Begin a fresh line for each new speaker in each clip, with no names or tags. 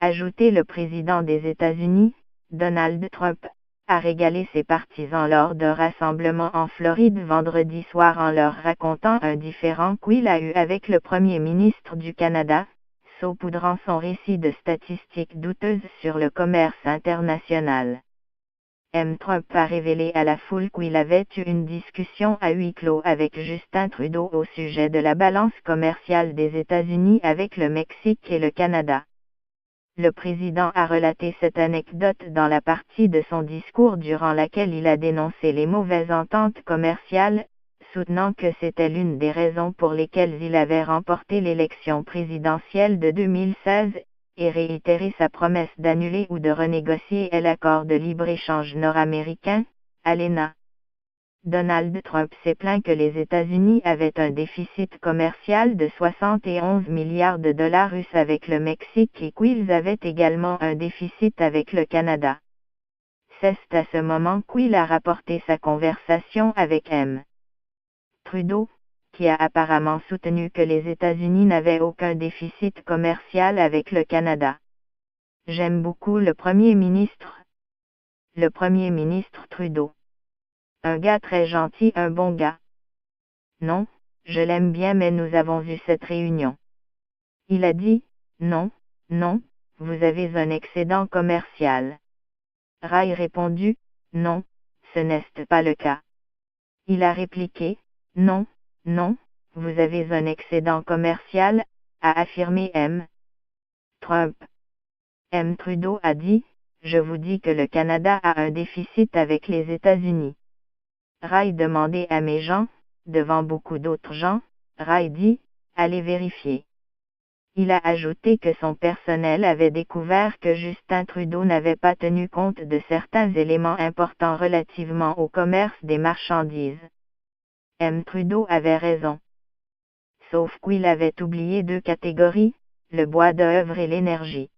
ajouté le président des États-Unis, Donald Trump, a régalé ses partisans lors d'un rassemblement en Floride vendredi soir en leur racontant un différend qu'il a eu avec le premier ministre du Canada, saupoudrant son récit de statistiques douteuses sur le commerce international. Trump a révélé à la foule qu'il avait eu une discussion à huis clos avec Justin Trudeau au sujet de la balance commerciale des États-Unis avec le Mexique et le Canada. Le président a relaté cette anecdote dans la partie de son discours durant laquelle il a dénoncé les mauvaises ententes commerciales, soutenant que c'était l'une des raisons pour lesquelles il avait remporté l'élection présidentielle de 2016, et réitéré sa promesse d'annuler ou de renégocier l'accord de libre-échange nord-américain, ALENA. Donald Trump s'est plaint que les États-Unis avaient un déficit commercial de 71 milliards de dollars US avec le Mexique et qu'ils avaient également un déficit avec le Canada. C'est à ce moment qu'il a rapporté sa conversation avec M. Trudeau, qui a apparemment soutenu que les États-Unis n'avaient aucun déficit commercial avec le Canada. J'aime beaucoup le Premier ministre. Le Premier ministre Trudeau. Un gars très gentil, un bon gars. Non, je l'aime bien mais nous avons eu cette réunion. Il a dit, non, vous avez un excédent commercial. Rai répondu, non, ce n'est pas le cas. Il a répliqué, non, vous avez un excédent commercial, a affirmé M. Trump. M. Trudeau a dit, je vous dis que le Canada a un déficit avec les États-Unis. Rai demandait à mes gens, devant beaucoup d'autres gens, Rai dit, allez vérifier. Il a ajouté que son personnel avait découvert que Justin Trudeau n'avait pas tenu compte de certains éléments importants relativement au commerce des marchandises. M. Trudeau avait raison. Sauf qu'il avait oublié deux catégories, le bois d'œuvre et l'énergie.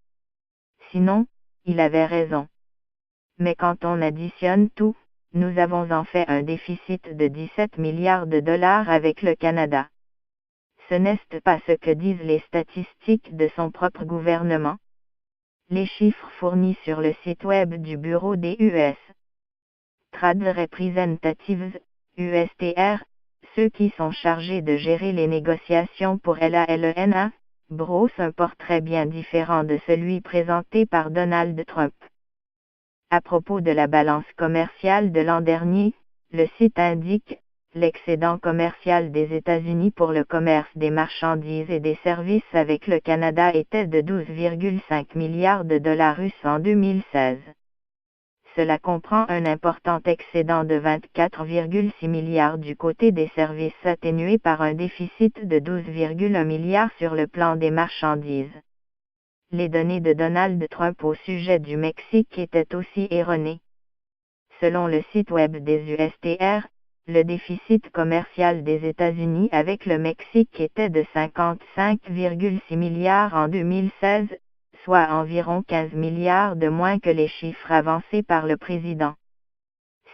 Sinon, il avait raison. Mais quand on additionne tout, nous avons en fait un déficit de 17 milliards de dollars avec le Canada. Ce n'est pas ce que disent les statistiques de son propre gouvernement. Les chiffres fournis sur le site web du bureau des US Trade Representatives, USTR, ceux qui sont chargés de gérer les négociations pour l'ALENA, brossent un portrait bien différent de celui présenté par Donald Trump. À propos de la balance commerciale de l'an dernier, le site indique, l'excédent commercial des États-Unis pour le commerce des marchandises et des services avec le Canada était de 12,5 milliards de dollars US en 2016. Cela comprend un important excédent de 24,6 milliards du côté des services atténué par un déficit de 12,1 milliards sur le plan des marchandises. Les données de Donald Trump au sujet du Mexique étaient aussi erronées. Selon le site web des USTR, le déficit commercial des États-Unis avec le Mexique était de 55,6 milliards en 2016, soit environ 15 milliards de moins que les chiffres avancés par le président.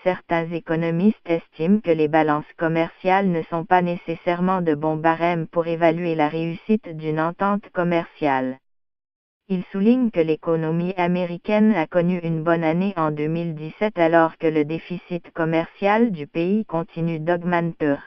Certains économistes estiment que les balances commerciales ne sont pas nécessairement de bons barèmes pour évaluer la réussite d'une entente commerciale. Il souligne que l'économie américaine a connu une bonne année en 2017 alors que le déficit commercial du pays continue d'augmenter.